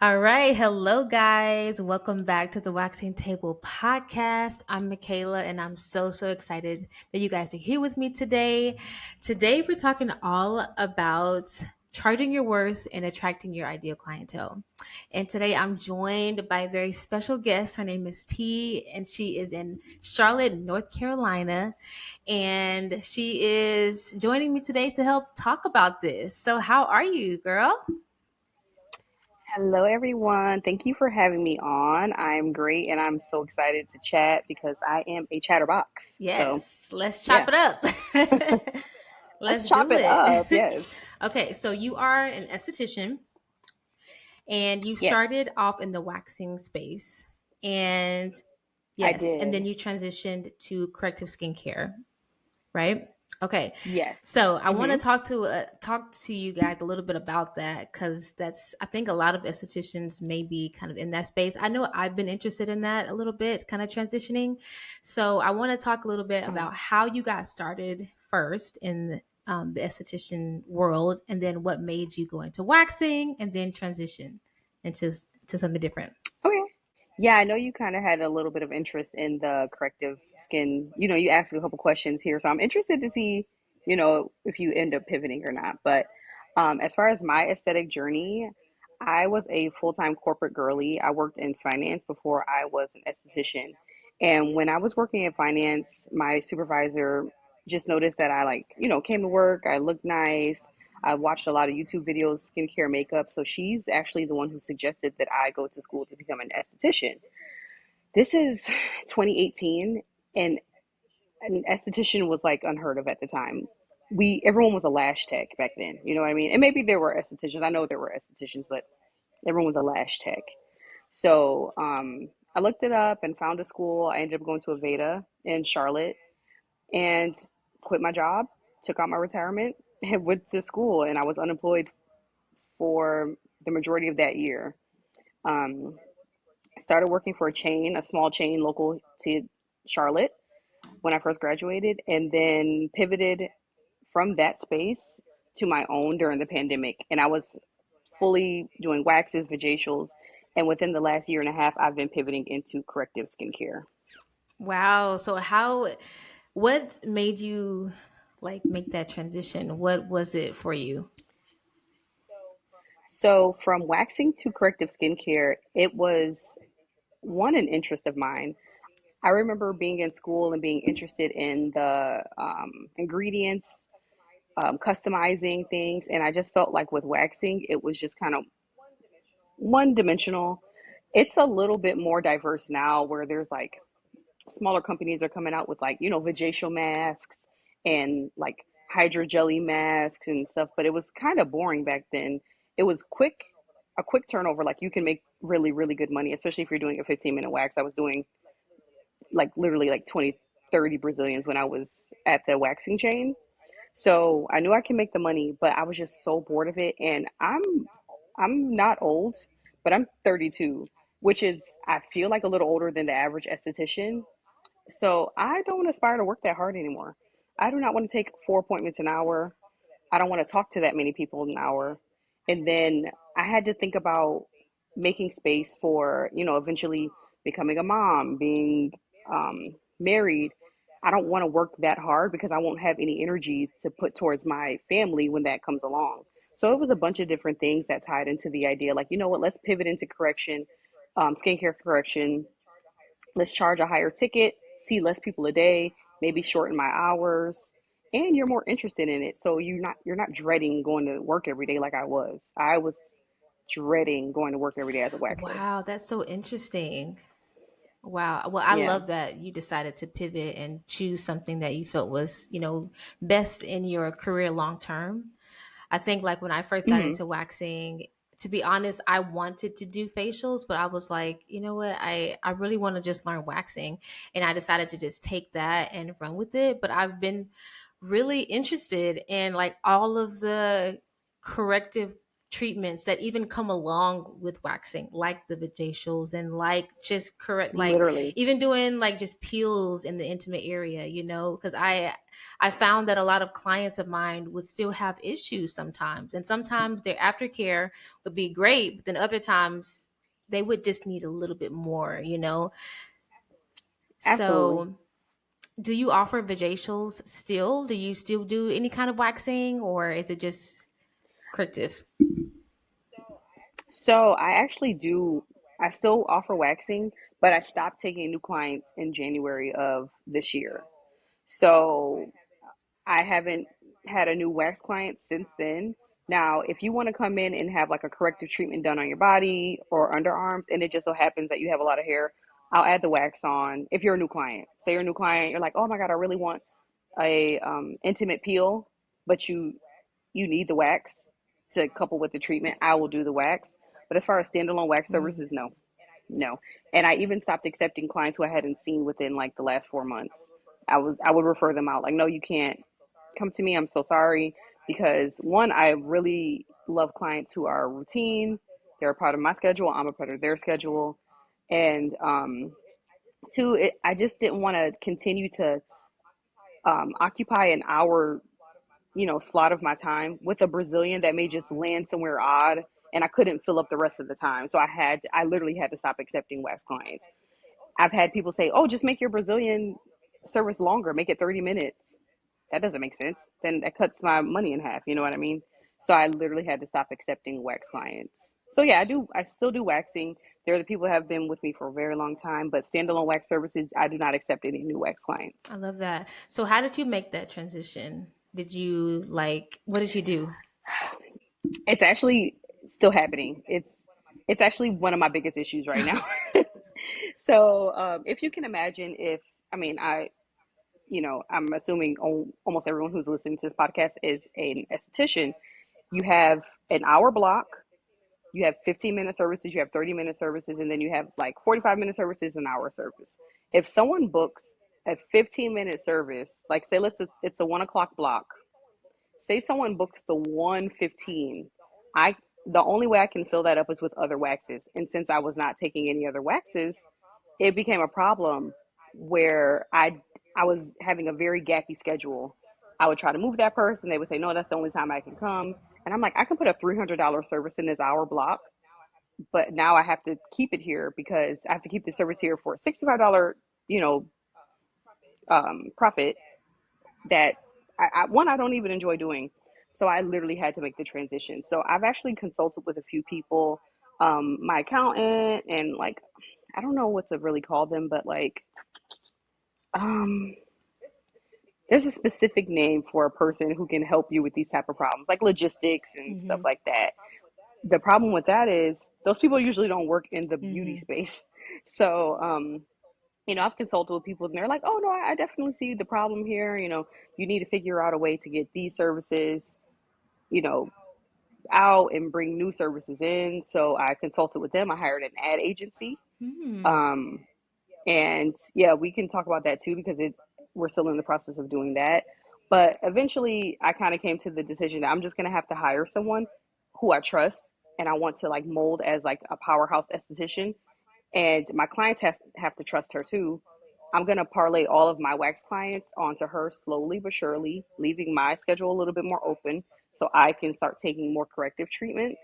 All right. Hello, guys. Welcome back to the Waxing Table podcast. I'm Michaela, and I'm so excited that you guys are here with me today. Today, we're talking all about charging your worth and attracting your ideal clientele. And today, I'm joined by a very special guest. Her name is T, and she is in Charlotte, North Carolina. And she is joining me today to help talk about this. So, how are you, girl? Hello, everyone. Thank you for having me on. I'm great and I'm so excited to chat because I am a chatterbox. So, Yes, let's chop yeah, it up. let's Let's chop do it up. it. Yes. Okay, so you are an esthetician and you Yes, started off in the waxing space. And I yes, and then did. you transitioned to corrective skincare, right? Okay. Yes. So I want to hmm talk to you guys a little bit about that because that's I think a lot of estheticians may be kind of in that space. I know I've been interested in that a little bit, kind of transitioning. So I want to talk a little bit Uh, about how you got started first in the esthetician world, and then what made you go into waxing, and then transition into to something different. okay. Yeah, I know you kind of had a little bit of interest in the corrective skin. You asked a couple questions here, so I'm interested to see, if you end up pivoting or not. But as far as my aesthetic journey, I was a full-time corporate girly. I worked in finance before I was an esthetician. And when I was working in finance, my supervisor just noticed that I came to work, I looked nice. I watched a lot of YouTube videos, skincare, makeup. So she's actually the one who suggested that I go to school to become an esthetician. This is 2018, and an esthetician was like unheard of at the time. Everyone was a lash tech back then, you know what I mean? And maybe there were estheticians. I know there were estheticians, but everyone was a lash tech. So I looked it up and found a school. I ended up going to Aveda in Charlotte and quit my job, took out my retirement, and went to school. And I was unemployed for the majority of that year. Um, Started working for a small chain local to Charlotte when I first graduated, and then pivoted from that space to my own during the pandemic. And I was fully doing waxes, vajacials, and within the last year and a half, I've been pivoting into corrective skincare. Wow. So what made you like make that transition? What was it for you? So from waxing to corrective skincare, it was one an interest of mine. I remember being in school and being interested in the ingredients, customizing things, and I just felt like with waxing, it was just kind of one dimensional. It's a little bit more diverse now, where there's like smaller companies are coming out with vajacial masks and like hydrogel masks and stuff, but it was kind of boring back then. It was a quick turnover. Like you can make really good money, especially if you're doing a 15-minute wax. I was doing like literally like 20, 30 Brazilians when I was at the waxing chain. So I knew I can make the money, but I was just so bored of it. And I'm not old, but I'm 32, which is I feel like a little older than the average esthetician. So I don't aspire to work that hard anymore. I do not want to take 4 appointments an hour. I don't want to talk to that many people an hour. And then I had to think about making space for, eventually becoming a mom, being married. I don't want to work that hard because I won't have any energy to put towards my family when that comes along. So it was a bunch of different things that tied into the idea like, you know what, let's pivot into correction, skincare correction. Let's charge a higher ticket, see less people a day, maybe shorten my hours, and you're more interested in it. So you're not dreading going to work every day like I was. I was dreading going to work every day as a waxer. Wow, that's so interesting. Wow. Well, I Yeah. love that you decided to pivot and choose something that you felt was, best in your career long term. I think like when I first got hmm into waxing, to be honest, I wanted to do facials, but I was like, you know what? I really want to just learn waxing. And I decided to just take that and run with it. But I've been really interested in like all of the corrective treatments that even come along with waxing, like the vajacials and like just correct, like Literally. even doing like just peels in the intimate area, you know, because I found that a lot of clients of mine would still have issues sometimes, and sometimes their aftercare would be great, but then other times they would just need a little bit more, you know. Absolutely. So do you offer vajacials still? Do you still do any kind of waxing, or is it just corrective? So I actually do, I still offer waxing, but I stopped taking new clients in January of this year. So I haven't had a new wax client since then. Now, if you want to come in and have like a corrective treatment done on your body or underarms, and it just so happens that you have a lot of hair, I'll add the wax on. If you're a new client, say you're a new client, you're like, oh my God, I really want a intimate peel, but you need the wax to couple with the treatment, I will do the wax. But as far as standalone wax Mm. services, no, no. And I even stopped accepting clients who I hadn't seen within like the last 4 months. I would refer them out like, no, you can't come to me. I'm so sorry. Because one, I really love clients who are routine. They're a part of my schedule. I'm a part of their schedule. And two, I just didn't want to continue to occupy an hour, slot of my time with a Brazilian that may just land somewhere odd, and I couldn't fill up the rest of the time. So I literally had to stop accepting wax clients. I've had people say, "Oh, just make your Brazilian service longer, make it 30 minutes." That doesn't make sense. Then that cuts my money in half, you know what I mean? So I literally had to stop accepting wax clients. So yeah, I still do waxing. They're the people who have been with me for a very long time, but standalone wax services, I do not accept any new wax clients. I love that. So how did you make that transition? Did you like what did you do? It's actually still happening. It's actually one of my biggest issues right now. So if you can imagine, if I mean, I'm assuming almost everyone who's listening to this podcast is an esthetician. You have an hour block, you have 15-minute services, you have 30-minute services, and then you have like 45-minute services, an hour service. If someone books a 15-minute service, like say it's a 1 o'clock block, say someone books the 1:15, I the only way I can fill that up is with other waxes. And since I was not taking any other waxes, it became a problem where I was having a very gappy schedule. I would try to move that person, they would say, "No, that's the only time I can come." And I'm like, I can put a $300 service in this hour block, but now I have to keep it here because I have to keep the service here for a $65, you know, profit that I don't even enjoy doing. So I literally had to make the transition. So I've actually consulted with a few people, my accountant, and like, I don't know what to really call them, but like, um, there's a specific name for a person who can help you with these type of problems, like logistics and stuff Mm-hmm. like that. The problem with that is those people usually don't work in the beauty Mm-hmm. space. So, I've consulted with people and they're like, oh no, I definitely see the problem here. You need to figure out a way to get these services, you know, out and bring new services in. So I consulted with them. I hired an ad agency. Hmm. Um, and yeah, we can talk about that too because we're still in the process of doing that. But eventually I kind of came to the decision that I'm just going to have to hire someone who I trust and I want to like mold as like a powerhouse esthetician, and my clients have to trust her too. I'm going to parlay all of my wax clients onto her slowly but surely, leaving my schedule a little bit more open so I can start taking more corrective treatments.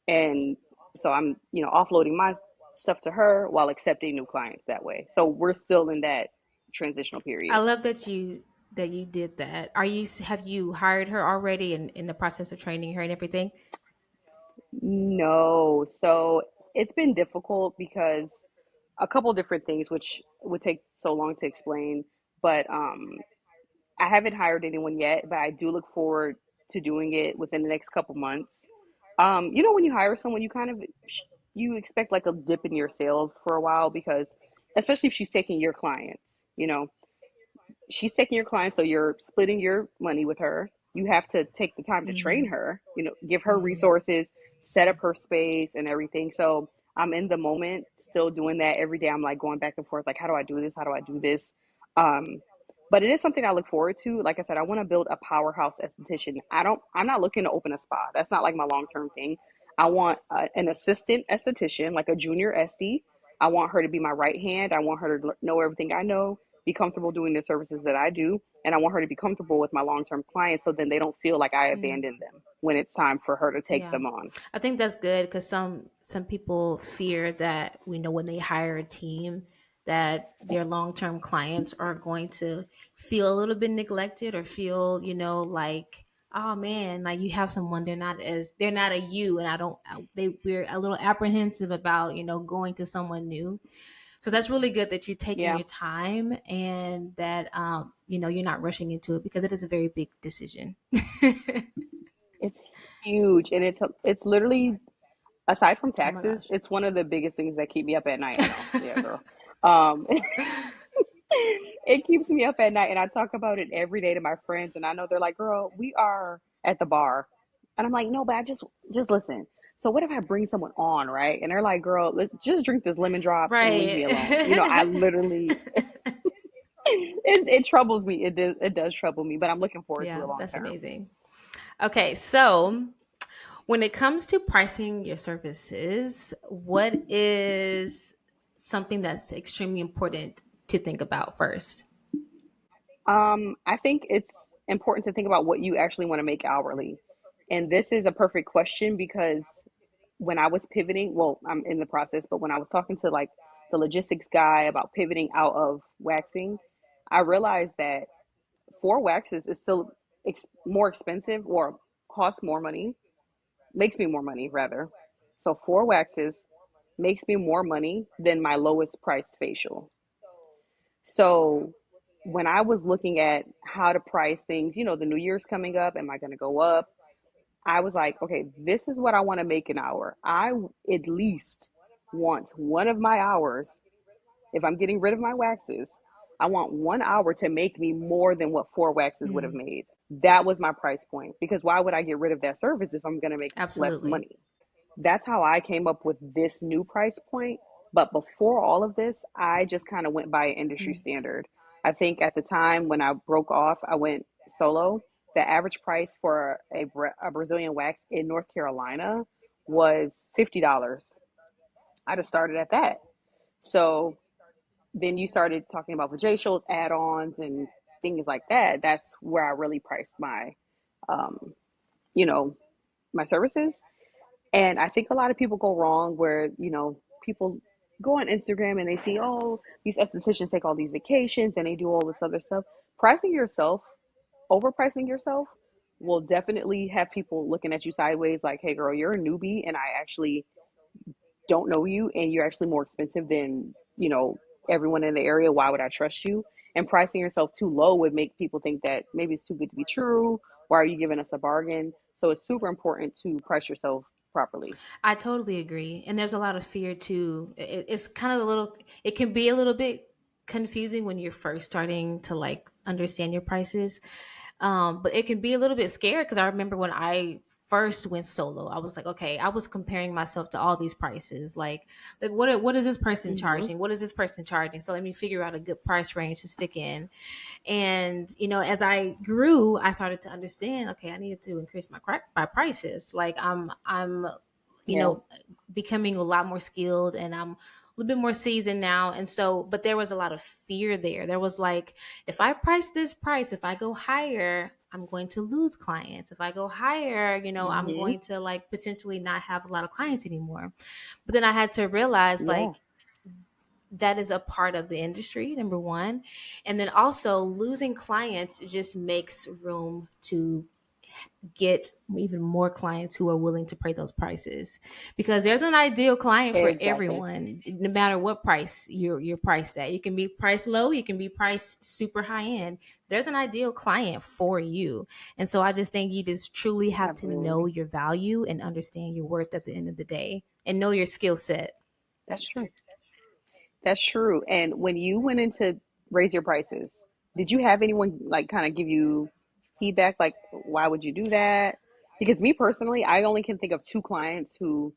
And so I'm, offloading my stuff to her while accepting new clients that way. So we're still in that transitional I period. love that you did that. Are you have you hired her already and in the process of training her and everything? No. So it's been difficult because a couple different things, which would take so long to explain. But I haven't hired anyone yet, but I do look forward to doing it within the next couple months. When you hire someone, you kind of you expect like a dip in your sales for a while because, especially if she's taking your clients, she's taking your clients, so you're splitting your money with her. You have to take the time to train Mm-hmm. her, give her Mm-hmm. resources, set up her space and everything. So I'm in the moment, still doing that every day. I'm like going back and forth, like, how do I do this? How do I do this? Um, but it is something I look forward to. Like I said, I want to build a powerhouse esthetician. I'm not looking to open a spa. That's not like my long-term thing. I want an assistant esthetician, like a junior esty. I want her to be my right hand. I want her to know everything I know, be comfortable doing the services that I do, and I want her to be comfortable with my long-term clients so then they don't feel like I Mm, abandoned them when it's time for her to take yeah. them on. I think that's good because some people fear that when they hire a team that their long-term clients are going to feel a little bit neglected or feel, like, oh man, like you have someone they're not a you, and I don't we're a little apprehensive about, going to someone new. So that's really good that you're taking Yeah, your time and that you're not rushing into it because it is a very big decision. it's huge, and it's literally, aside from Oh my taxes, gosh. it's one of the biggest things that keep me up at night. I know, yeah, girl. Um, it keeps me up at night, and I talk about it every day to my friends, and I know they're like, "Girl, we are at the bar," and I'm like, "No, but I just listen." So what if I bring someone on, right? And they're like, "Girl, let's just drink this lemon drop and leave me alone." I Right. literally, it troubles me. It does trouble me, but I'm looking forward to Yeah, it long that's term. amazing. Okay, so when it comes to pricing your services, what is something that's extremely important to think about first? I think it's important to think about what you actually want to make hourly. And this is a perfect question because when I was pivoting, well, I'm in the process, but when I was talking to like the logistics guy about pivoting out of waxing, I realized that four waxes is still more expensive or costs more money, makes me more money rather. So four waxes makes me more money than my lowest priced facial. So when I was looking at how to price things, the new year's coming up, am I going to go up? I was like, okay, this is what I want to make an hour. I at least want one of my hours, if I'm getting rid of my waxes, I want 1 hour to make me more than what four waxes would have Mm, made. That was my price point because why would I get rid of that service if I'm going to make less absolutely. money? That's how I came up with this new price point. But before all of this, I just kind of went by industry Mm, standard. I think at the time when I broke off, I went solo. The average price for a Brazilian wax in North Carolina was $50. I just started at that. So then you started talking about vajacials, add-ons, and things like that. That's where I really priced um, you know, my services. And I think a lot of people go wrong where, people go on Instagram and they see, oh, these estheticians take all these vacations and they do all this other stuff. Pricing yourself, overpricing yourself will definitely have people looking at you sideways like, hey, girl, you're a newbie and I actually don't know you and you're actually more expensive than, everyone in the area. Why would I trust you? And pricing yourself too low would make people think that maybe it's too good to be true. Why are you giving us a bargain? So it's super important to price yourself properly. I totally agree. And there's a lot of fear too. It's kind of it can be a little bit confusing when you're first starting to like understand your prices. But it can be a little bit scary because I remember when I first went solo, I was like, okay, I was comparing myself to all these prices. Like what is this person Hmm. charging? What is this person charging? So let me figure out a good price range to stick in. And as I grew, I started to understand, okay, I needed to increase my prices. Like I'm you Yeah. know becoming a lot more skilled, and I'm a little bit more seasoned now. And so, but there was a lot of fear there. There was like, if I price this price, if I go higher, I'm going to lose clients. If I go higher, I'm Hmm. going to like potentially not have a lot of clients anymore. But then I had to realize, Yeah. like, that is a part of the industry, number one. And then also, losing clients just makes room to get even more clients who are willing to pay those prices, because there's an ideal client for Exactly. everyone, no matter what price you're priced at. You can be priced low, you can be priced super high end. There's an ideal client for you. And so I just think you just truly have to know Absolutely. your value and understand your worth at the end of the day, and know your skill set. That's true. That's true. And when you went in to raise your prices, did you have anyone like kind of give you feedback? Like, why would you do that? Because me personally, I only can think of two clients who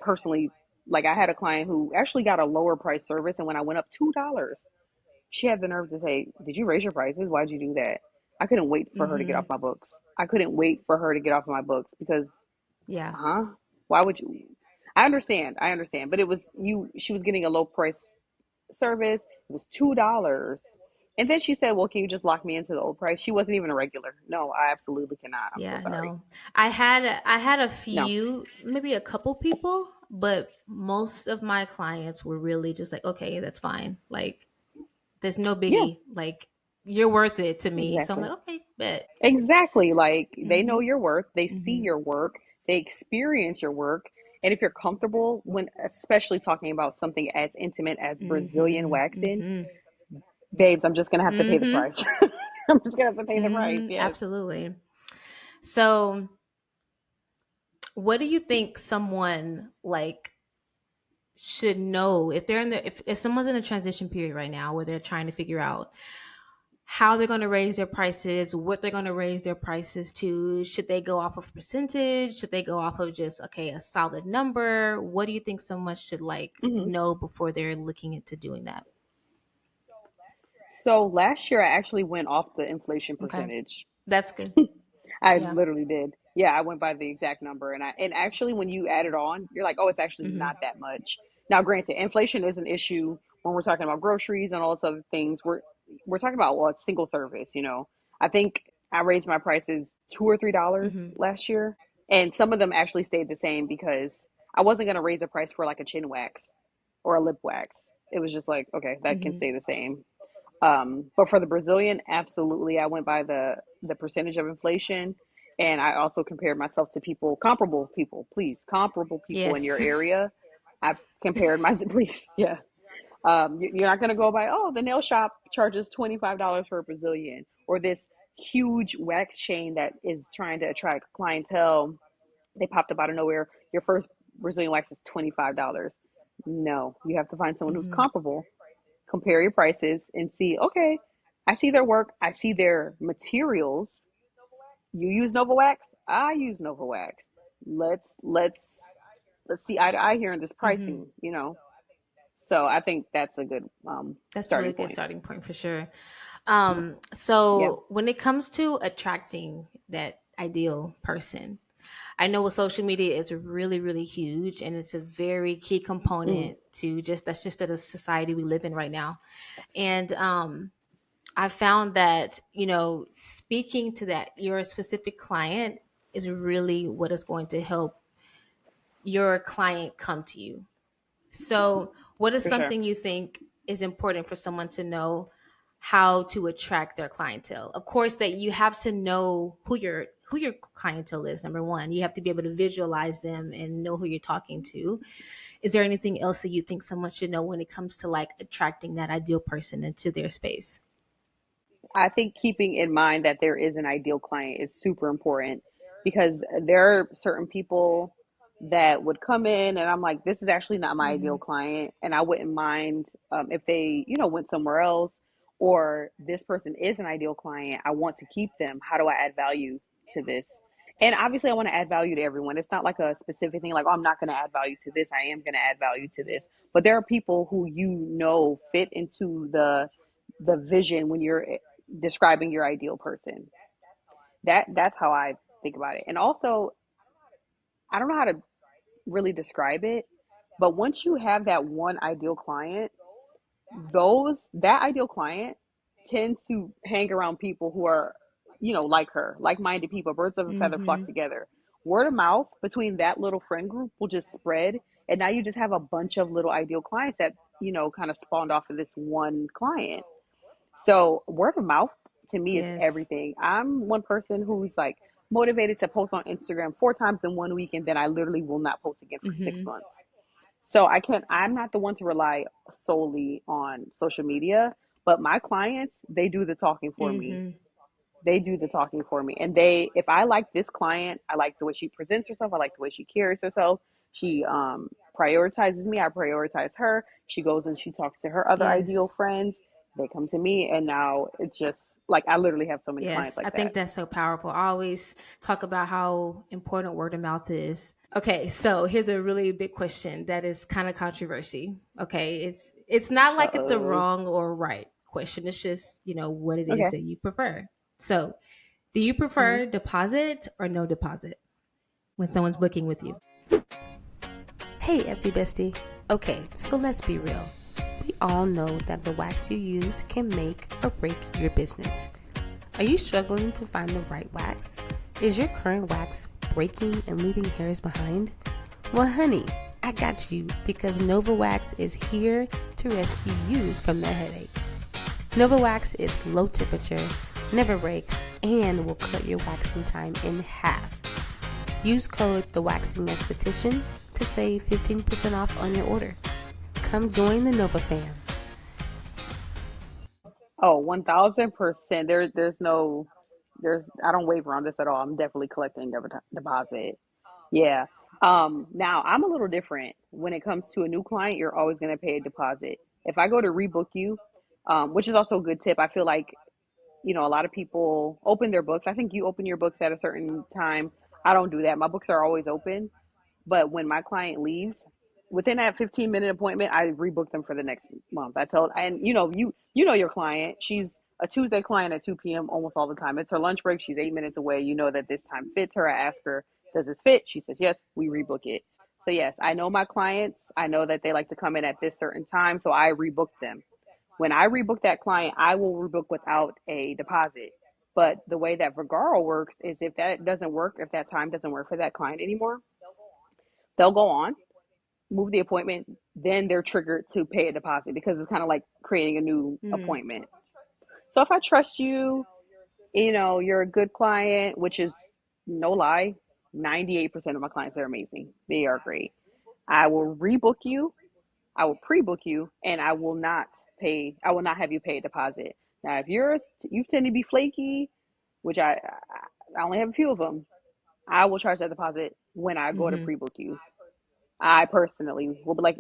personally, like, I had a client who actually got a lower price service, and when I went up $2, She had the nerve to say, "Did you raise your prices? Why'd you do that?" I couldn't wait for her to get Mm-hmm. off my books. I couldn't wait for her to get off my books because, Yeah. huh? Why would you? I understand, but it was you. She was getting a low price service. It was $2, and then she said, "Well, can you just lock me into the old price?" She wasn't even a regular. No, I absolutely cannot. I'm so Yeah, sorry. no. I had a No. few, maybe a couple people, but most of my clients were really just like, okay, that's fine. Like there's no Yeah. biggie. Like you're worth it to me. So I'm Exactly. like, okay, bet. Exactly. Like they know Mhm. your work, they see Mhm. your work, they experience your work. And if you're comfortable when especially talking about something as intimate as Brazilian Mhm. waxing, Mhm. babes, I'm just gonna have to pay the Mhm. price. I'm just gonna have to pay the price. Mhm. Yes. Absolutely. So, what do you think someone like should know if they're in the if someone's in a transition period right now where they're trying to figure out how they're going to raise their prices, what they're going to raise their prices to? Should they go off of percentage? Should they go off of just, okay, a solid number? What do you think someone should like Hmm. know before they're looking into doing that? So last year I actually went off the inflation Okay. percentage. That's good. I Yeah. literally did. Yeah, I went by the exact number, and actually when you add it on, you're like, oh, it's actually Hmm. not that much. Now, granted, inflation is an issue when we're talking about groceries and all those other things. We're talking about, well, it's single service. I think I raised my prices $2 or $3 Hmm. last year, and some of them actually stayed the same because I wasn't gonna raise the price for like a chin wax or a lip wax. It was just like, okay, that can Hmm. stay the same. But for the Brazilian, absolutely, I went by the percentage of inflation, and I also compared myself to comparable people, please, comparable people in your Yes. area. I compared myself, please, yeah. You're not going to go by, oh, the nail shop charges $25 for a Brazilian, or this huge wax chain that is trying to attract clientele. They popped up out of nowhere. Your first Brazilian wax is $25. No, you have to find someone who's Hmm. comparable, compare your prices and see, okay, I see their work, I see their materials. You use Novavax, I use Novavax. Let's see eye to eye here in this Hmm. pricing. So I think that's a good That's a starting really good point. starting point for sure. Yeah. So when it comes to attracting that ideal person, I know with social media is really, really huge and it's a very key Mm. component to just that's just the society we live in right now. And I found that, speaking to that your specific client is really what is going to help your client come to you. So, what is For sure. something you think is important for someone to know how to attract their clientele? Of course, that you have to know who your clientele is. Number one, you have to be able to visualize them and know who you're talking to. Is there anything else that you think someone should know when it comes to like attracting that ideal person into their space? I think keeping in mind that there is an ideal client is super important because there are certain people that would come in and I'm like, this is actually not my Hmm. ideal client. And I wouldn't mind if they went somewhere else, or this person is an ideal client. I want to keep them. How do I add value to this? And obviously, I want to add value to everyone. It's not like a specific thing, like, oh, I'm not going to add value to this. I am going to add value to this. But there are people who fit into the vision when you're describing your ideal person. That's how I think about it. And also, I don't know how to really describe it, but once you have that one ideal client, those that ideal client tends to hang around people who are, like her, like-minded people. Birds of a feather flock Hmm. together. Word of mouth between that little friend group will just spread, and now you just have a bunch of little ideal clients that kind of spawned off of this one client. So word of mouth to me is Yes. everything. I'm one person who's like motivated to post on Instagram 4 times in one week, and then I literally will not post again for six Hmm. months. So I'm not the one to rely solely on social media, but my clients, they do the talking for me. Hmm. They do the talking for me. And if I like this client, I like the way she presents herself, I like the way she carries herself. She prioritizes me, I prioritize her. She goes and she talks to her other ideal Yes. friends. They come to me, and now it's just like I literally have so many clients Yes, I like think that. that's so powerful. I always talk about how important word of mouth is. Okay, so here's a really big question that is kind of controversy. Okay, it's not like it's a Uh-oh. wrong or right question. It's just, what it is Okay. that you prefer. So, do you Hmm. prefer deposit or no deposit when someone's booking with you? Hey, Esty Bestie. Okay, so let's be real. We all know that the wax you use can make or break your business. Are you struggling to find the right wax? Is your current wax breaking and leaving hairs behind? Well, honey, I got you because Nova Wax is here to rescue you from the headache. Nova Wax is low temperature, never breaks, and will cut your waxing time in half. Use code TheWaxingEsthetician to save 15% off on your order. Come join the Nova fam. Oh, 1000%. I don't waver on this at all. I'm definitely collecting a deposit. Yeah. Now I'm a little different. When it comes to a new client, you're always going to pay a deposit. If I go to rebook you, which is also a good tip, I feel like, a lot of people open their books. I think you open your books at a certain time. I don't do that. My books are always open. But when my client leaves, within that 15-minute appointment, I rebook them for the next month. I tell, and you know your client. She's a Tuesday client at 2 p.m. almost all the time. It's her lunch break. She's 8 minutes away. You know that this time fits her. I ask her, does this fit? She says yes. We rebook it. So yes, I know my clients. I know that they like to come in at this certain time, so I rebook them. When I rebook that client, I will rebook without a deposit. But the way that Vagaro works is if that doesn't work, if that time doesn't work for that client anymore, they'll go on, move the appointment, then they're triggered to pay a deposit because it's kind of like creating a new Mm, appointment. So if I trust you, you're a good client, which is no lie, 98% of my clients are amazing. They are great. I will rebook you, I will pre-book you, and I will not have you pay a deposit. Now, if you tend to be flaky, which I only have a few of them, I will charge that deposit when I go to mm-hmm, pre-book you. I personally will be like,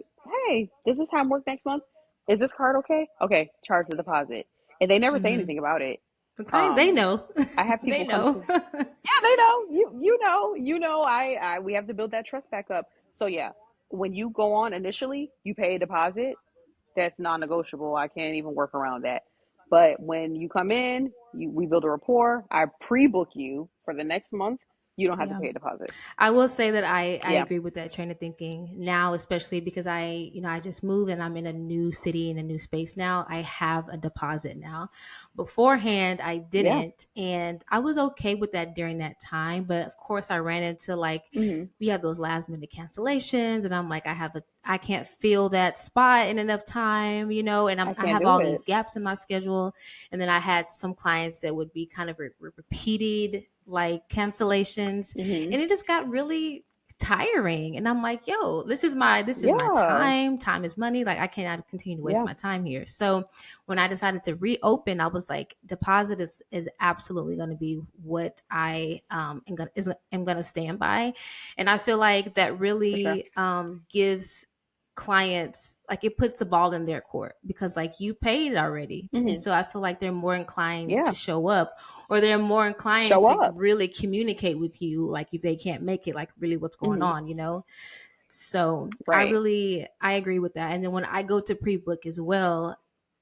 hey, does this time work next month? Is this card okay? Okay, charge the deposit. And they never say mm-hmm. anything about it. The clients, they Um, know. I have They people come to, know. yeah, they know. I we have to build that trust back up. So yeah, when you go on initially, you pay a deposit. That's non-negotiable. I can't even work around that. But when you come in, we build a rapport. I pre-book you for the next month. You don't have to Yeah. pay a deposit. I will say that I Yeah. agree with that train of thinking now, especially because I just moved and I'm in a new city in a new space now. I have a deposit now. Beforehand, I Yeah. didn't, and I was okay with that during that time. But of course, I ran into like Hmm. we have those last minute cancellations, and I'm like, I can't fill that spot in enough time, and I I can't have do all these it. gaps in my schedule, and then I had some clients that would be kind of repeated like cancellations, Hmm. and it just got really tiring, and I'm like, yo, this is my Yeah. time is money, like I cannot continue to waste Yeah. my time here. So when I decided to reopen, I was like, deposit is absolutely going to be what I am going to stand by. And I feel like that For sure. really gives clients, like, it puts the ball in their court because like you paid already, and Hmm. so I feel like they're more inclined to Yeah. show up, or they're more inclined Show to up. really communicate with you, like if they can't make it, like really what's going Hmm. on. So Right. I agree with that. And then when I go to pre-book as well,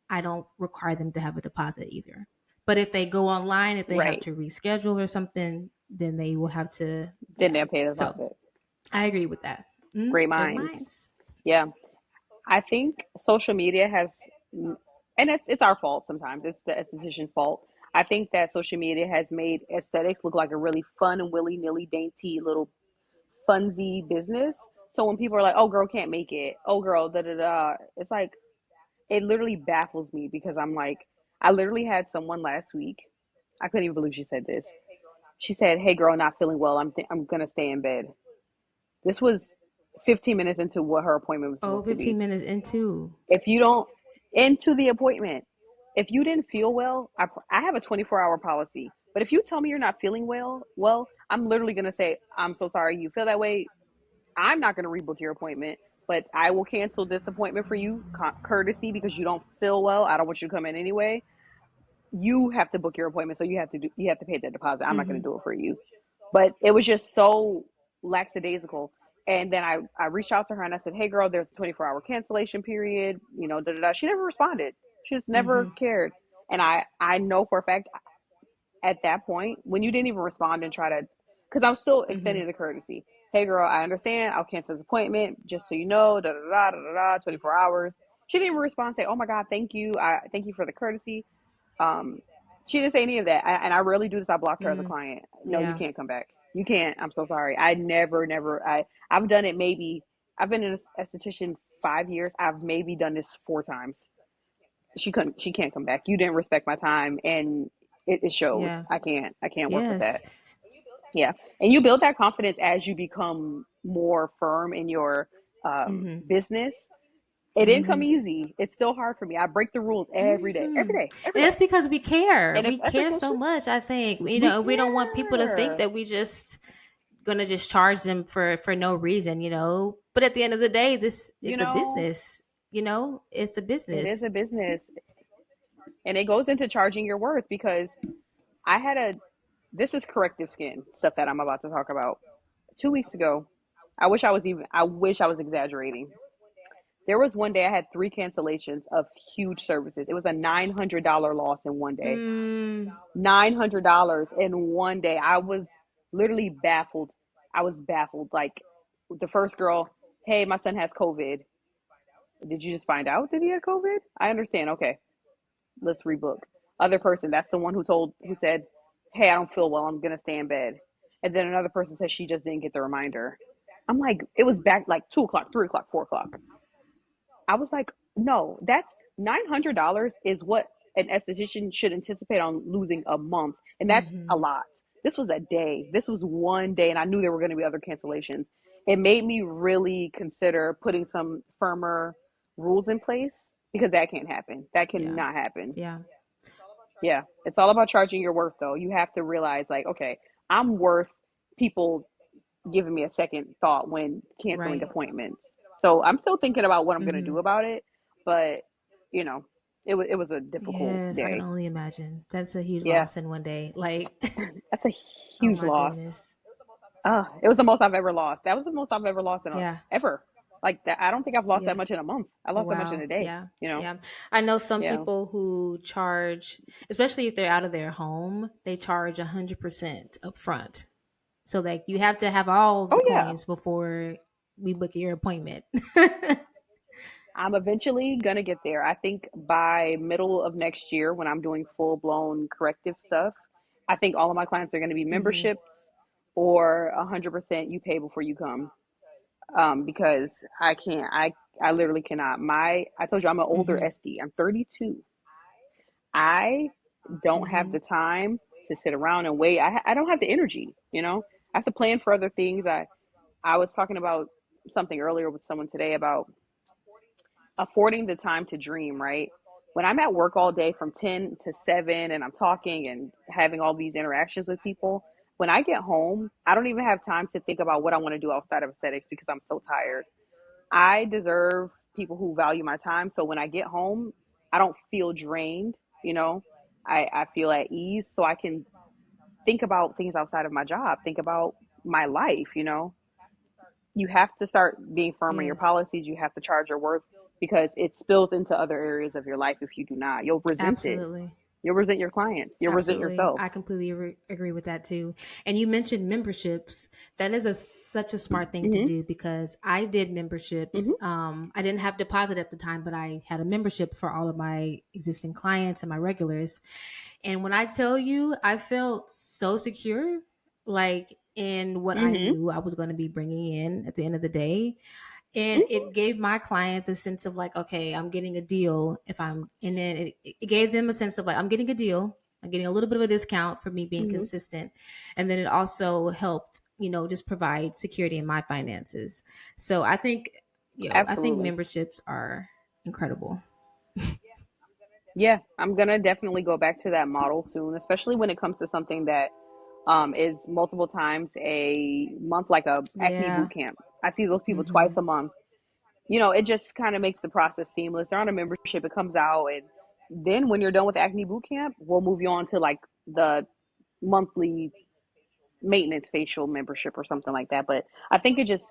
I don't require them to have a deposit either. But if they go online, if they have Right. to reschedule or something, then they will have to, Then yeah. they'll pay the So deposit. I agree with that. Great Great minds. minds. Yeah. I think social media has, and it's our fault sometimes. It's the esthetician's fault. I think that social media has made aesthetics look like a really fun and willy nilly, dainty little funsy business. So when people are like, "Oh, girl can't make it," "Oh, girl," da da da, it's like it literally baffles me because I'm like, I literally had someone last week. I couldn't even believe she said this. She said, "Hey, girl, not feeling well. I'm gonna stay in bed." This was 15 minutes into what her appointment was Oh, supposed to be. 15 minutes into. If you don't, into the appointment, if you didn't feel well, I have a 24-hour policy. But if you tell me you're not feeling well, I'm literally gonna say, "I'm so sorry you feel that way. I'm not gonna rebook your appointment, but I will cancel this appointment for you, courtesy, because you don't feel well. I don't want you to come in anyway. You have to book your appointment, so you have to pay that deposit. I'm not gonna Hmm. do it for you." But it was just so lackadaisical. And then I reached out to her and I said, "Hey, girl, there's a 24-hour cancellation period. Da da da." She never responded. She just never Mm-hmm. cared. And I know for a fact at that point when you didn't even respond and try to, because I'm still Mm-hmm. extending the courtesy. Hey girl, I understand. I'll cancel this appointment just so you know. Da da da da da da. 24 hours. She didn't even respond. Say, oh my God, thank you. I thank you for the courtesy. Um, she didn't say any of that. And I rarely do this. I blocked her as a Mm. client. No, you Yeah. can't come back. You can't. I'm so sorry. I never, never. I've done it maybe. I've been an esthetician 5 years. I've maybe done this 4 times. She couldn't. She can't come back. You didn't respect my time, and it shows. Yeah. I can't. I can't work with Yes. that. Yeah, and you build that confidence as you become more firm in your Mm-hmm. business. It didn't come Mm-hmm. easy. It's still hard for me. I break the rules every day, Mm-hmm. every day, every And day. it's because we care. And if We care so esthetician, much, I think. we We don't want people to think care. that we just gonna just charge them for no reason. But at the end of the day, this You it's a know, business. It's a it is business. a business, and it goes into charging your worth because I had a. This is corrective skin stuff that I'm about to talk about. 2 weeks ago, I wish I was exaggerating. There was one day I had 3 cancellations of huge services. It was a $900 loss in one day. Mm, $900 in one day. I was literally baffled. I was baffled. Like the first girl, hey, my son has COVID. Did you just find out that he had COVID? I understand. Okay, let's rebook. Other person, that's the one who said, hey, I don't feel well. I'm gonna stay in bed. And then another person said she just didn't get the reminder. I'm like, it was back like 2 o'clock, 3 o'clock, 4 o'clock. I was like, no, that's $900 is what an esthetician should anticipate on losing a month. And that's a mm-hmm. lot. This was a day. This was one day, and I knew there were going to be other cancellations. It made me really consider putting some firmer rules in place because that can't happen. That Yeah. cannot happen. Yeah. Yeah. It's all about charging your worth, though. You have to realize, like, okay, I'm worth people giving me a second thought when canceling Right. appointments. So I'm still thinking about what I'm going to Mm-hmm. do about it, but you know, it was a difficult Yes, I can day. only imagine. That's a huge Yeah, loss in one day. Like, that's a oh huge my loss. goodness. It was the most I've ever lost. That was the most I've ever lost Yeah. ever. Like that, I don't think I've lost that Yeah. much in a month. I lost that much in Wow. a day. Yeah. You know? Yeah. I know some Yeah. people who charge, especially if they're out of their home, they charge 100% up front. So like you have to have all the Oh yeah. coins before we book your appointment. I'm eventually gonna get there. I think by middle of next year, when I'm doing full blown corrective stuff, I think all of my clients are gonna be Hmm. memberships or 100% you pay before you come. Because I can't. I literally cannot. I told you I'm an older Hmm. SD. I'm 32. I don't have Hmm. the time to sit around and wait. I don't have the energy. I have to plan for other things. I was talking about something earlier with someone today about affording the time to dream, right? When I'm at work all day from 10 to 7 and I'm talking and having all these interactions with people, when I get home, I don't even have time to think about what I want to do outside of aesthetics because I'm so tired. I deserve people who value my time. So when I get home, I don't feel drained, you know. I feel at ease so I can think about things outside of my job, think about my life. You have to start being firm on your Yes. policies. You have to charge your worth because it spills into other areas of your life if you do not. You'll resent it. Absolutely. You'll resent your clients. You'll resent Absolutely. yourself. I completely agree with that too. And you mentioned memberships. That is such a smart thing to Mm-hmm. do because I did memberships. Mm-hmm. I didn't have deposit at the time, but I had a membership for all of my existing clients and my regulars. And when I tell you, I felt so secure, like in what I Mm-hmm. knew I was going to be bringing in at the end of the day. And Mm-hmm. it gave my clients a sense of like, okay, I'm getting a deal if I'm, and then it gave them a sense of like, I'm getting a deal. I'm getting a little bit of a discount for me being Mm-hmm. consistent. And then it also helped, just provide security in my finances. So I think Absolutely. memberships are incredible. Yeah, I'm gonna definitely go back to that model soon, especially when it comes to something that is multiple times a month, like a acne Yeah. boot camp. I see those people twice Hmm. a month. It just kind of makes the process seamless. They're on a membership, it comes out, and then when you're done with acne boot camp, we'll move you on to like the monthly maintenance facial membership or something like that. But I think it just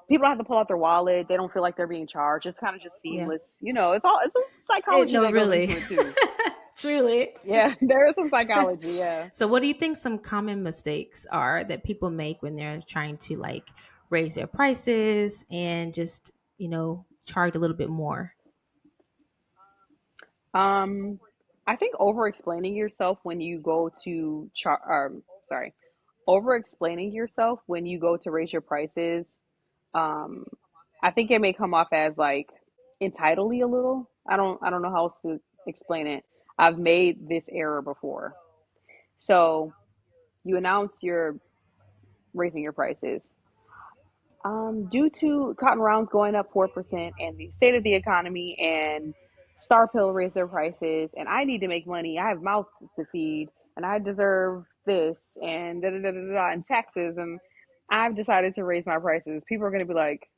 people don't have to pull out their wallet. They don't feel like they're being charged. It's kind of just Yeah. seamless. It's a psychology No, that goes really. into it too. Truly. Yeah, there is some psychology. Yeah. So, what do you think some common mistakes are that people make when they're trying to like raise their prices and just, charge a little bit more? Um, I think over explaining yourself when you go to sorry, over explaining yourself when you go to raise your prices. Um, I think it may come off as like entitledly a little. I don't know how else to explain it. I've made this error before. So you announce you're raising your prices. Due to cotton rounds going up 4% and the state of the economy and Star Pill raised their prices and I need to make money. I have mouths to feed and I deserve this and da da da da da and taxes and I've decided to raise my prices. People are going to be like,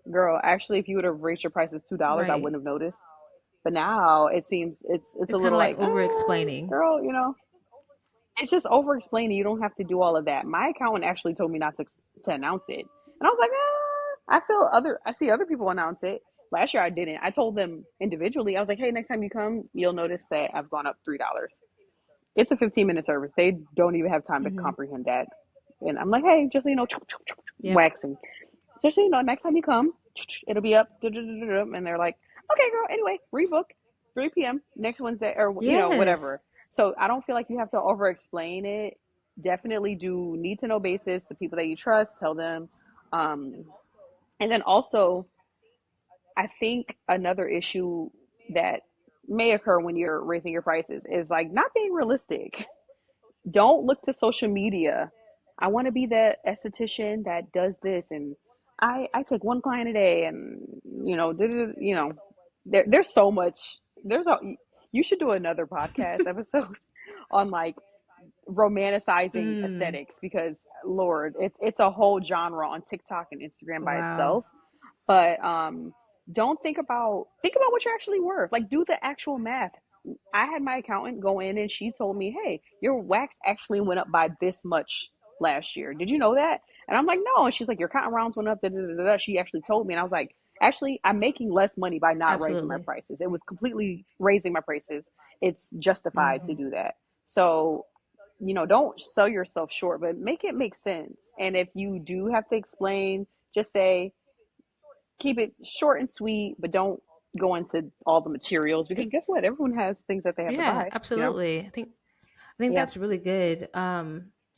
girl, actually, if you would have raised your prices $2, I Right. wouldn't have noticed. But now it seems it's a It's kind little of like like, over explaining. girl, it's just over explaining. You don't have to do all of that. My accountant actually told me not to announce it, and I was like, I see other people announce it. Last year I didn't. I told them individually. I was like, hey, next time you come, you'll notice that I've gone up $3. It's a 15-minute service. They don't even have time to Hmm. comprehend that. And I'm like, hey, just so you know, Yep. waxing. Just so you know, next time you come, it'll be up. And they're like, okay, girl. Anyway, rebook 3 p.m. next Wednesday, or Yes. whatever. So I don't feel like you have to over explain it. Definitely do need to know basis. The people that you trust, tell them. Um, and then also, I think another issue that may occur when you're raising your prices is like not being realistic. Don't look to social media. I want to be the esthetician that does this, and I take one client a day, and there's so much. There's a You should do another podcast episode on like romanticizing Mm. aesthetics because Lord, it's a whole genre on TikTok and Instagram by Wow. itself. But don't think about what you're actually worth. Like do the actual math. I had my accountant go in and she told me, hey, your wax actually went up by this much last year. Did you know that? And I'm like, no. And she's like, your cotton rounds went up. Da, da, da, da. She actually told me. And I was like, actually, I'm making less money by not raising my Absolutely. prices. It was completely raising my prices. It's justified to Hmm. do that. So, don't sell yourself short, but make it make sense. And if you do have to explain, just say, keep it short and sweet, but don't go into all the materials because guess what? Everyone has things that they have to Yeah, buy. absolutely. I think Yeah, that's really good.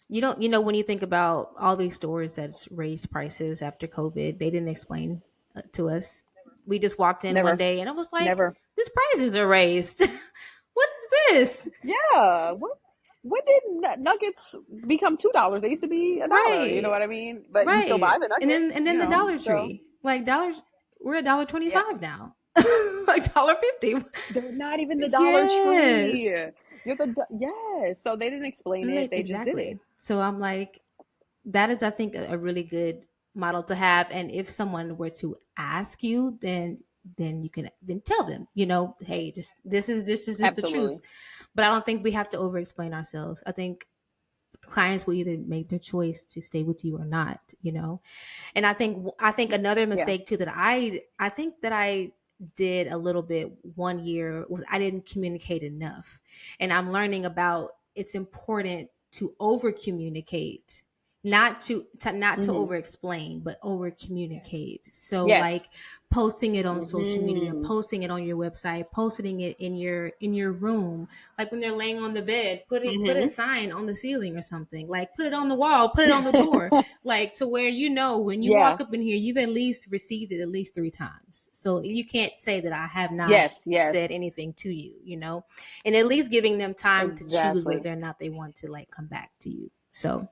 You don't, when you think about all these stores that's raised prices after COVID, they didn't explain to us. We just walked in one never, day and I was like, never. these prices are raised. What is this? Yeah. When did nuggets become $2? They used to be $1. You know Right. what I mean? But you still buy Right. the And then nuggets. and then the Dollar So Tree. Like dollars we're at dollar twenty yeah, five now. Like $1.50. they're not even the Dollar Tree. Yes. Yes. So they didn't explain it. They just did it. Exactly. So I'm like, that is, I think, a really good model to have. And if someone were to ask you, then you can then tell them, hey, just this is just the truth. Absolutely. But I don't think we have to over explain ourselves. I think clients will either make their choice to stay with you or not. And I think another Yeah. mistake too that I think that I did a little bit one year was I didn't communicate enough. And I'm learning about it's important to over communicate, not to Hmm. over explain, but over communicate. So like Yes. posting it on social media, Hmm. posting it on your website, posting it in your room, like when they're laying on the bed, put a Hmm. sign on the ceiling or something, like put it on the wall, put it on the door, like to where when you Yeah. walk up in here, you've at least received it at least 3 times. So you can't say that I have not Yes. Yes. said anything to you, and at least giving them time to choose Exactly. whether or not they want to like come back to you. So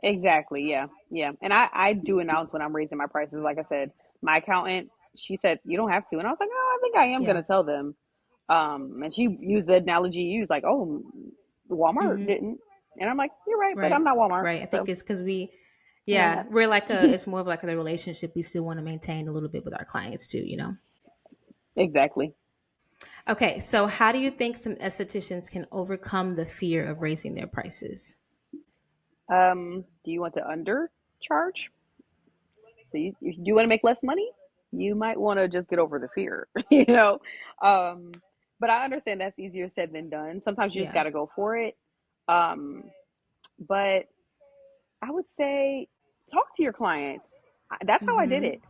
Exactly. Yeah. Yeah. And I do announce when I'm raising my prices. Like I said, my accountant, she said, you don't have to. And I was like, oh, I think I am going yeah. to tell them. And she used the analogy you used, like, oh, Walmart Hmm. didn't. And I'm like, you're right, but Right. I'm not Walmart. Right. I think So, it's because yeah, yeah, we're like it's more of like a relationship we still want to maintain a little bit with our clients too. exactly. Okay, so how do you think some estheticians can overcome the fear of raising their prices? Do you want to undercharge? if you want to make less money, you might want to just get over the fear, you know. Um, but I understand that's easier said than done. Sometimes you just Yeah. got to go for it. Um, but I would say talk to your clients. That's how I did Mm-hmm. it.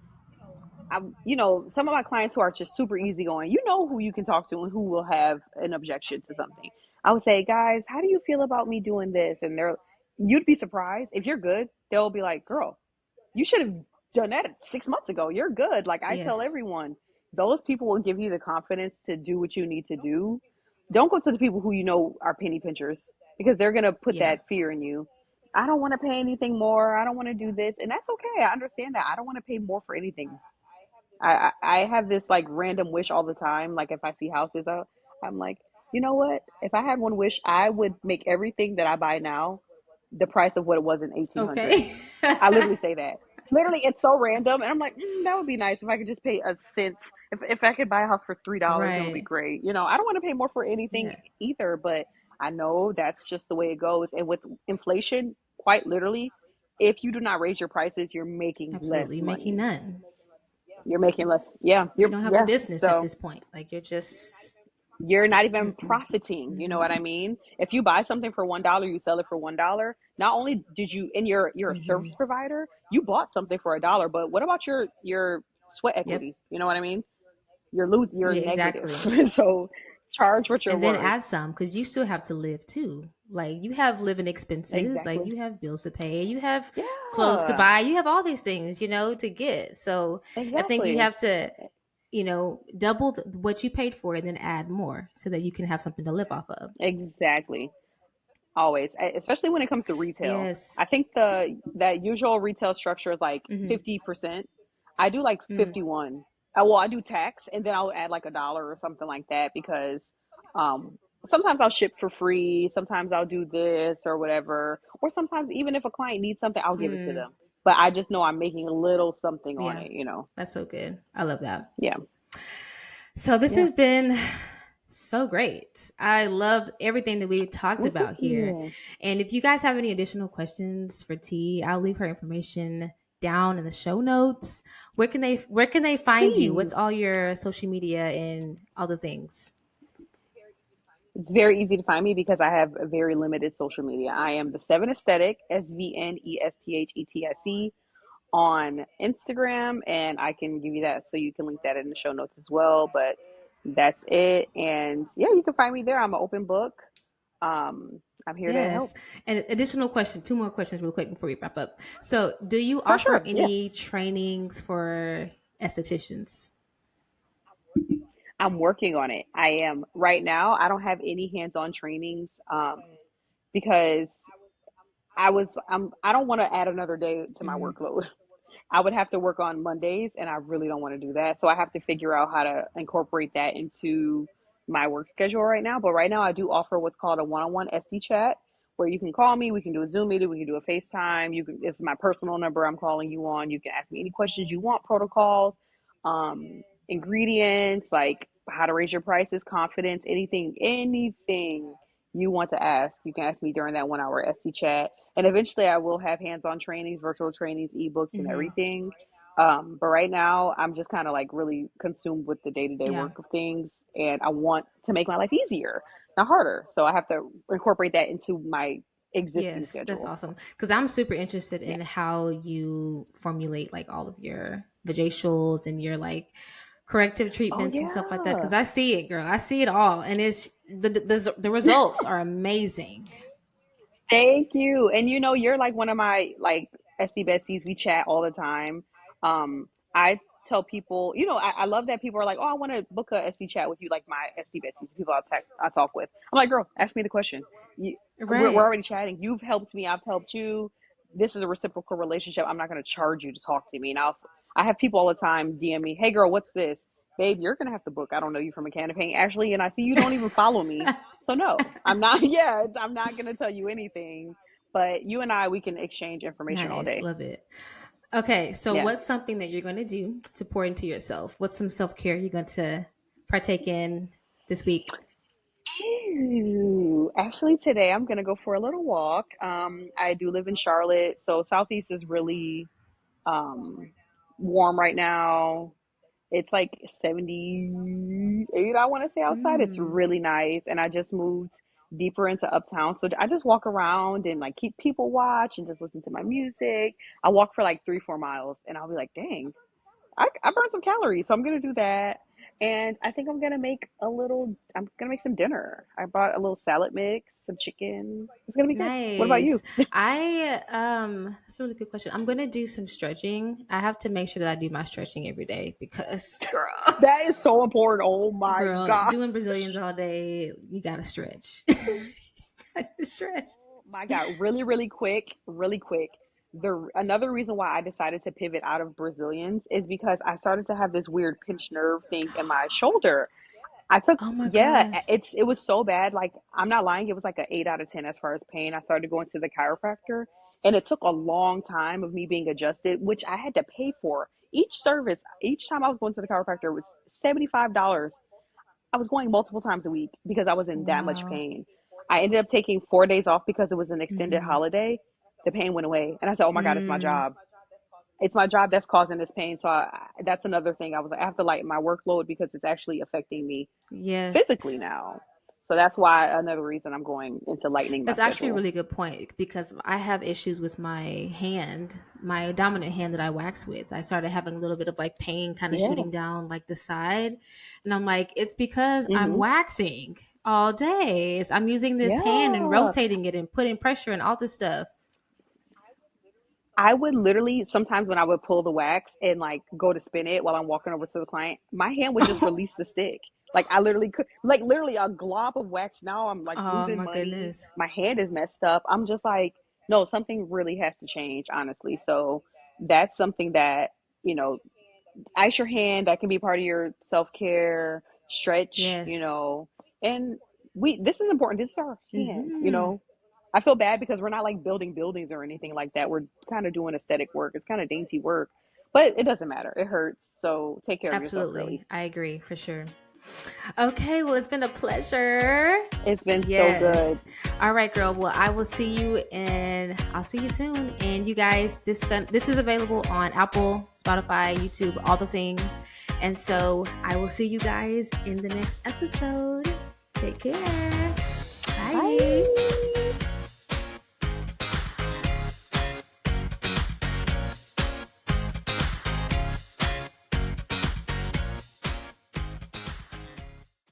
Some of my clients who are just super easygoing, you know who you can talk to and who will have an objection to something. I would say, guys, how do you feel about me doing this? And you'd be surprised if you're good. They'll be like, girl, you should have done that 6 months ago. You're good. Like I tell Yes. everyone, those people will give you the confidence to do what you need to do. Don't go to the people who you know are penny pinchers because they're going to put Yeah. that fear in you. I don't want to pay anything more. I don't want to do this. And that's okay. I understand that. I don't want to pay more for anything. I have this like random wish all the time. Like if I see houses out, I'm like, you know what? If I had one wish, I would make everything that I buy now the price of what it was in 1800. Okay. I literally say that. Literally, it's so random, and I'm like, that would be nice if I could just pay a cent. If I could buy a house for $3, it would be Right. great. I don't want to pay more for anything Yeah. either, but I know that's just the way it goes. And with inflation, quite literally, if you do not raise your prices, you're making less Absolutely. Making money. none. You're making less. Yeah, You you're don't have a yeah. business at So this point. Like you're just. you're not even Mm-mm. profiting. You know what Mm-hmm. I mean? If you buy something for $1, you sell it for $1. Not only did you, and you're a Mm-hmm. service provider, you bought something for $1. But what about your sweat Yep. equity? You know what I mean? You're Yeah, negative. exactly. So charge what you're And then worth. add some because you still have to live too. Like you have living expenses, like Exactly. you have bills to pay, you have clothes to Yeah. buy, you have all these things, to get. So I think you Exactly. have to, double what you paid for and then add more so that you can have something to live off of. Exactly. Always, especially when it comes to retail. I Yes. think the that usual retail structure is like Mm-hmm. 50%. I do like Mm. 51. Well, I do tax and then I'll add like $1 or something like that because um sometimes I'll ship for free, sometimes I'll do this or whatever. Or sometimes even if a client needs something, I'll give it to Mm. them. But I just know I'm making a little something on Yeah. it. That's so good. I love that. Yeah. So this Yeah. has been so great. I loved everything that we talked Well, thank about here. you. And if you guys have any additional questions for T, I'll leave her information down in the show notes. Where can they find you? What's Please. all your social media and all the things? It's very easy to find me because I have a very limited social media. I am the Svn Esthetic, SVN Esthetic, on Instagram, and I can give you that so you can link that in the show notes as well. But that's it. And yeah, you can find me there. I'm an open book. I'm here to Yes. help. And additional question, two more questions real quick before we wrap up. So do you For offer sure. Yeah. any trainings for estheticians? I'm working on it. I am right now. I don't have any hands-on trainings because I don't want to add another day to my Mm-hmm. workload. I would have to work on Mondays, and I really don't want to do that. So I have to figure out how to incorporate that into my work schedule right now. But right now, I do offer what's called a one-on-one SD chat, where you can call me. We can do a Zoom meeting. We can do a FaceTime. This is my personal number. I'm calling you on. You can ask me any questions you want. Protocols, ingredients, like how to raise your prices, confidence, anything you want to ask. You can ask me during that 1 hour SD chat. And eventually I will have hands-on trainings, virtual trainings, ebooks, and Mm-hmm. everything. But right now I'm just kind of like really consumed with the day-to-day Yeah. work of things, and I want to make my life easier, not harder. So I have to incorporate that into my existing Yes, that's schedule. awesome. Because I'm super interested Yeah. in how you formulate like all of your vajacials and your like corrective Oh treatments and stuff like that. Because yeah. I see it, girl. I see it all, and it's the results are amazing. Thank you. And you're like one of my like SD besties. We chat all the time. I tell people, I love that people are like, oh, I want to book a SD chat with you, like my SD besties, people I talk with. I'm like, girl, ask me the question. We're Right? already chatting. You've helped me. I've helped you. This is a reciprocal relationship. I'm not going to charge you to talk to me. Now, I have people all the time DM me, hey, girl, what's this? Babe, you're going to have to book. I don't know you from a can of paint. Ashley, and I see you don't even follow me. So no, I'm not. Yeah, I'm not gonna tell you anything. But you and we can exchange information all Nice, day. love it. Okay, so Yeah. what's something that you're going to do to pour into yourself? What's some self care you're going to partake in this week? Ew. Actually, today I'm gonna go for a little walk. I do live in Charlotte, so Southeast is really um warm right now. It's like 78, I want to say, outside. It's Mm, really nice. And I just moved deeper into uptown. So I just walk around and like keep people watch and just listen to my music. I walk for like 3, 4 miles and I'll be like, dang, I burned some calories. So I'm going to do that. And I think I'm going to make some dinner. I bought a little salad mix, some chicken. It's going to be good. What about you? nice. That's a really good question. I'm gonna do some stretching. I have to make sure that I do my stretching every day because, girl, That is so important. Oh my girl, God. doing Brazilians all day, you gotta stretch. Gotta stretch. Oh my God, really, really quick, really quick. Another reason why I decided to pivot out of Brazilians is because I started to have this weird pinched nerve thing in my shoulder. Oh my Yeah, gosh. it was so bad. Like, I'm not lying, it was like an 8 out of 10 as far as pain. I started going to the chiropractor, and it took a long time of me being adjusted, which I had to pay for. Each time I was going to the chiropractor was $75. I was going multiple times a week because I was in that much Wow. pain. I ended up taking 4 days off because it was an extended Mm-hmm. holiday. The pain went away, and I said, "Oh my God, it's my Mm, job. It's my job that's causing this pain." So that's another thing. I was like, I have to lighten my workload because it's actually affecting me yes. physically now. So that's why another reason I'm going into lightening my That's actually a schedule. really good point because I have issues with my hand, my dominant hand that I wax with. I started having a little bit of like pain kind of Yeah. shooting down like the side. And I'm like, it's because I'm Hmm. waxing all day. I'm using this hand and Yeah. rotating it and putting pressure and all this stuff. I would literally sometimes when I would pull the wax and like go to spin it while I'm walking over to the client, my hand would just release the stick. Like I literally could, like literally a glob of wax. Now I'm like Oh losing my money. goodness. My hand is messed up. I'm just like, no, something really has to change, honestly. So that's something that, you know, ice your hand. That can be part of your self care, stretch, Yes. and this is important. This is our hand. Hmm. I feel bad because we're not like building buildings or anything like that. We're kind of doing aesthetic work. It's kind of dainty work, but it doesn't matter. It hurts. So take care of yourself, Absolutely. girly. I agree for sure. Okay, well, it's been a pleasure. It's been so good. Yes. All right, girl. Well, I will see you and I'll see you soon. And you guys, this is available on Apple, Spotify, YouTube, all the things. And so I will see you guys in the next episode. Take care. Bye. Bye.